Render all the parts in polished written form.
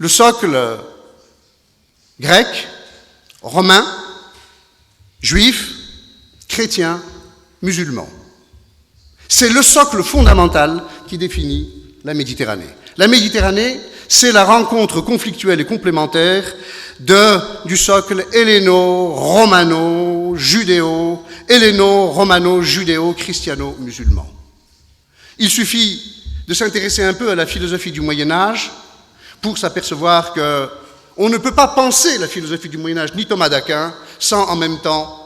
Le socle grec, romain, juif, chrétien, musulman. C'est le socle fondamental qui définit la Méditerranée. La Méditerranée, c'est la rencontre conflictuelle et complémentaire du socle helléno-romano-judéo, helléno-romano-judéo-christiano-musulman. Il suffit de s'intéresser un peu à la philosophie du Moyen-Âge pour s'apercevoir qu'on ne peut pas penser la philosophie du Moyen-Âge ni Thomas d'Aquin sans en même temps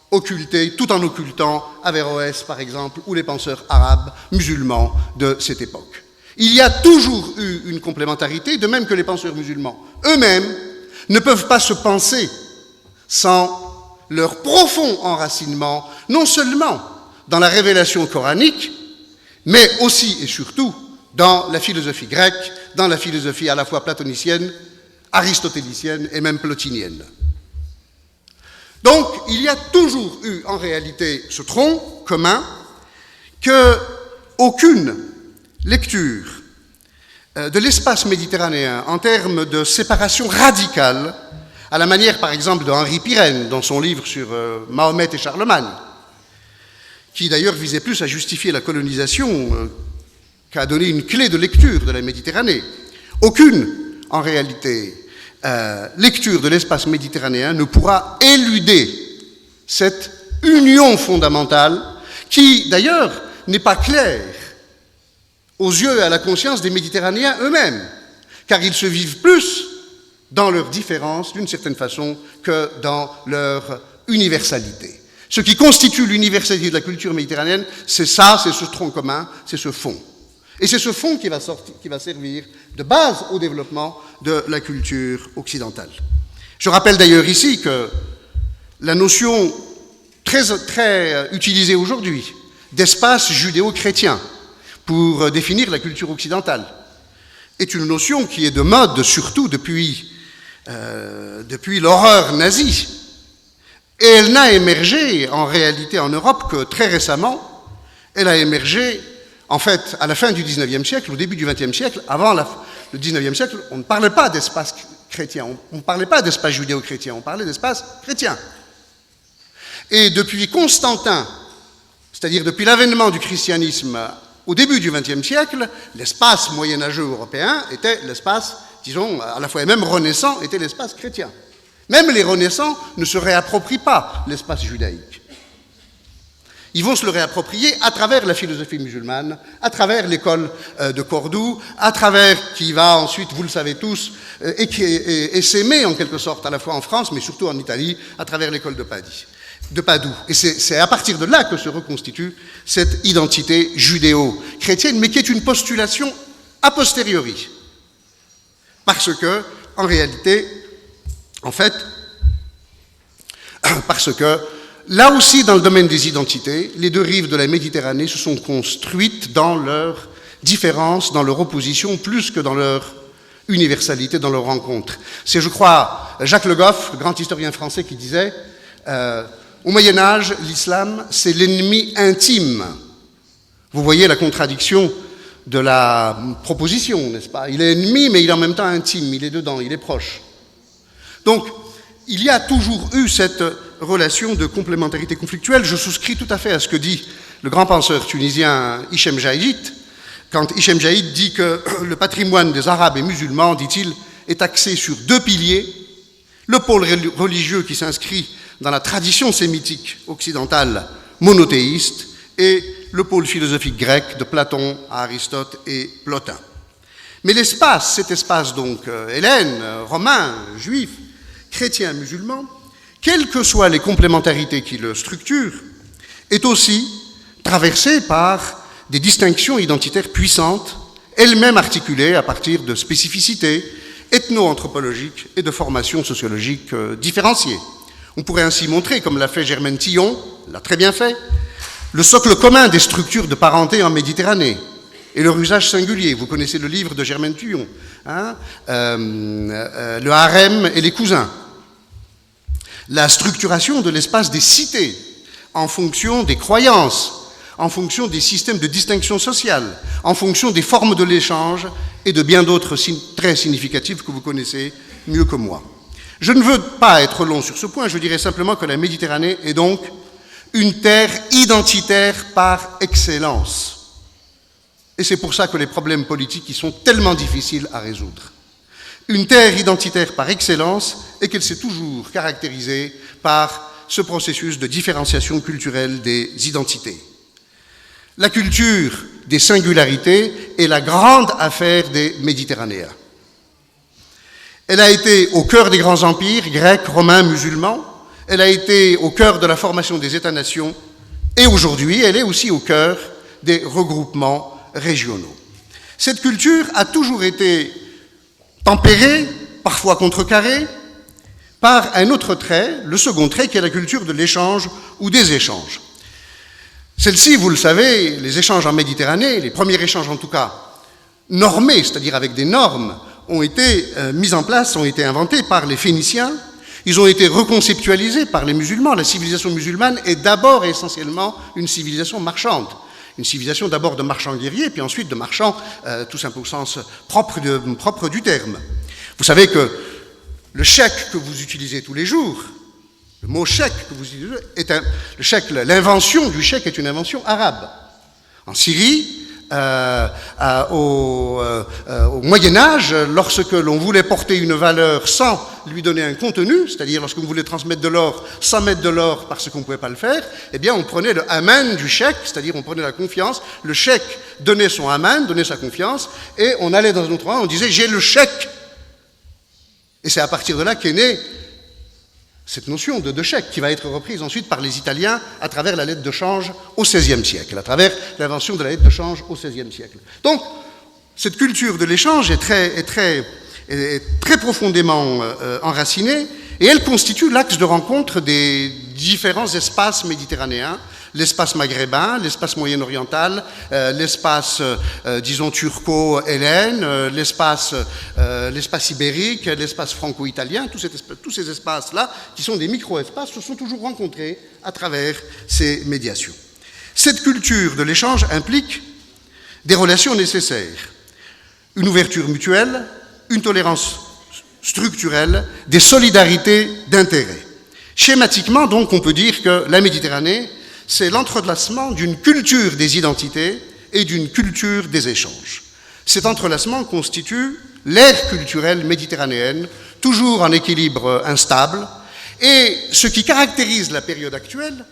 occulter, tout en occultant Averroès par exemple, ou les penseurs arabes musulmans de cette époque. Il y a toujours eu une complémentarité, de même que les penseurs musulmans eux-mêmes ne peuvent pas se penser sans leur profond enracinement, non seulement dans la révélation coranique, mais aussi et surtout dans la philosophie grecque, dans la philosophie à la fois platonicienne, aristotélicienne et même plotinienne. Donc, il y a toujours eu en réalité ce tronc commun qu'aucune lecture de l'espace méditerranéen en termes de séparation radicale, à la manière par exemple de Henri Pirenne dans son livre sur Mahomet et Charlemagne, qui d'ailleurs visait plus à justifier la colonisation qu'à donner une clé de lecture de la Méditerranée. Aucune, en réalité, lecture de l'espace méditerranéen ne pourra éluder cette union fondamentale qui, d'ailleurs, n'est pas claire aux yeux et à la conscience des Méditerranéens eux-mêmes, car ils se vivent plus dans leurs différences, d'une certaine façon, que dans leur universalité. Ce qui constitue l'universalité de la culture méditerranéenne, c'est ça, c'est ce tronc commun, c'est ce fond. Et c'est ce fond qui va servir de base au développement de la culture occidentale. Je rappelle d'ailleurs ici que la notion très utilisée aujourd'hui d'espace judéo-chrétien pour définir la culture occidentale est une notion qui est de mode, surtout depuis l'horreur nazie. Et elle n'a émergé en réalité en Europe que très récemment. Elle a émergé en fait à la fin du XIXe siècle, au début du XXe siècle. Avant le XIXe siècle, on ne parlait pas d'espace chrétien, on ne parlait pas d'espace judéo-chrétien, on parlait d'espace chrétien. Et depuis Constantin, c'est-à-dire depuis l'avènement du christianisme au début du XXe siècle, l'espace moyenâgeux européen était l'espace, disons, à la fois et même renaissant, était l'espace chrétien. Même les renaissants ne se réapproprient pas l'espace judaïque. Ils vont se le réapproprier à travers la philosophie musulmane, à travers l'école de Cordoue, à travers, qui va ensuite, vous le savez tous, et s'aimer en quelque sorte, à la fois en France, mais surtout en Italie, à travers l'école de Padoue. Et c'est à partir de là que se reconstitue cette identité judéo-chrétienne, mais qui est une postulation a posteriori. Parce que, en réalité, parce que, là aussi, dans le domaine des identités, les deux rives de la Méditerranée se sont construites dans leur différence, dans leur opposition, plus que dans leur universalité, dans leur rencontre. C'est, je crois, Jacques Le Goff, le grand historien français, qui disait au Moyen-Âge, l'islam, c'est l'ennemi intime. Vous voyez la contradiction de la proposition, n'est-ce pas? Il est ennemi, mais il est en même temps intime, il est dedans, il est proche. Donc, il y a toujours eu cette relation de complémentarité conflictuelle. Je souscris tout à fait à ce que dit le grand penseur tunisien Hichem Jaïd, quand Hichem Jaïd dit que le patrimoine des Arabes et musulmans, dit-il, est axé sur deux piliers, le pôle religieux qui s'inscrit dans la tradition sémitique occidentale monothéiste et le pôle philosophique grec de Platon à Aristote et Plotin. Mais l'espace, cet espace donc hellène, romain, juif, chrétien, musulman, quelles que soient les complémentarités qui le structurent, est aussi traversé par des distinctions identitaires puissantes, elles-mêmes articulées à partir de spécificités ethno-anthropologiques et de formations sociologiques différenciées. On pourrait ainsi montrer, comme l'a fait Germaine Tillon, l'a très bien fait, le socle commun des structures de parenté en Méditerranée et leur usage singulier. Vous connaissez le livre de Germaine Tillon, le harem et les cousins. La structuration de l'espace des cités en fonction des croyances en fonction des systèmes de distinction sociale, en fonction des formes de l'échange et de bien d'autres traits significatifs que vous connaissez mieux que moi. Je ne veux pas être long sur ce point, je dirais simplement que la Méditerranée est donc une terre identitaire par excellence. Et c'est pour ça que les problèmes politiques y sont tellement difficiles à résoudre. Une terre identitaire par excellence et qu'elle s'est toujours caractérisée par ce processus de différenciation culturelle des identités. La culture des singularités est la grande affaire des Méditerranéens. Elle a été au cœur des grands empires grecs, romains, musulmans. Elle a été au cœur de la formation des États-nations. Et aujourd'hui, elle est aussi au cœur des regroupements régionaux. Cette culture a toujours été tempérée, parfois contrecarrée, par un autre trait, le second trait, qui est la culture de l'échange ou des échanges. Celle-ci, vous le savez, les échanges en Méditerranée, les premiers échanges en tout cas normés, c'est-à-dire avec des normes, ont été mis en place, ont été inventés par les Phéniciens. Ils ont été reconceptualisés par les musulmans. La civilisation musulmane est d'abord et essentiellement une civilisation marchande. Une civilisation d'abord de marchands guerriers, puis ensuite de marchands, tout simplement au sens propre du terme. Vous savez que le chèque que vous utilisez tous les jours, le mot chèque que vous utilisez, l'invention du chèque est une invention arabe. En Syrie, au Moyen-Âge, lorsque l'on voulait porter une valeur sans lui donner un contenu, c'est-à-dire lorsque vous voulez transmettre de l'or sans mettre de l'or parce qu'on ne pouvait pas le faire, eh bien on prenait le aman du chèque, c'est-à-dire on prenait la confiance, le chèque donnait son aman, donnait sa confiance, et on allait dans un autre endroit, on disait « j'ai le chèque ». Et c'est à partir de là qu'est née cette notion de chèque qui va être reprise ensuite par les Italiens à travers la lettre de change au XVIe siècle, à travers l'invention de la lettre de change au XVIe siècle. Donc, cette culture de l'échange est très profondément enracinée et elle constitue l'axe de rencontre des différents espaces méditerranéens, l'espace maghrébin, l'espace moyen-oriental, l'espace, disons, turco-hellène, l'espace ibérique, l'espace franco-italien, tous ces espaces-là, qui sont des micro-espaces, se sont toujours rencontrés à travers ces médiations. Cette culture de l'échange implique des relations nécessaires, une ouverture mutuelle, une tolérance structurelle, des solidarités d'intérêt. Schématiquement, donc, on peut dire que la Méditerranée, c'est l'entrelacement d'une culture des identités et d'une culture des échanges. Cet entrelacement constitue l'ère culturelle méditerranéenne, toujours en équilibre instable, et ce qui caractérise la période actuelle,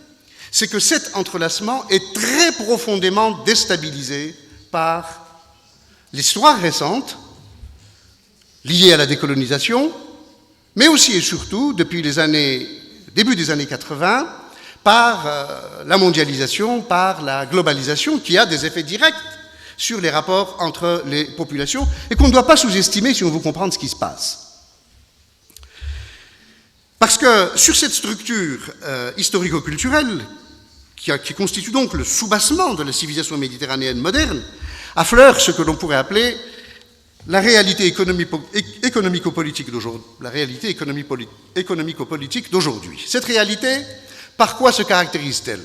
c'est que cet entrelacement est très profondément déstabilisé par l'histoire récente, liée à la décolonisation, mais aussi et surtout, depuis début des années 80, par la mondialisation, par la globalisation, qui a des effets directs sur les rapports entre les populations et qu'on ne doit pas sous-estimer si on veut comprendre ce qui se passe. Parce que sur cette structure historico-culturelle, qui constitue donc le soubassement de la civilisation méditerranéenne moderne, affleure ce que l'on pourrait appeler la réalité économico-politique d'aujourd'hui. Cette réalité, par quoi se caractérise-t-elle?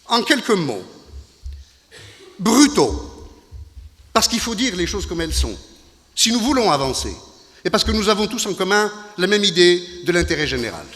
En quelques mots, brutaux, parce qu'il faut dire les choses comme elles sont, si nous voulons avancer, et parce que nous avons tous en commun la même idée de l'intérêt général.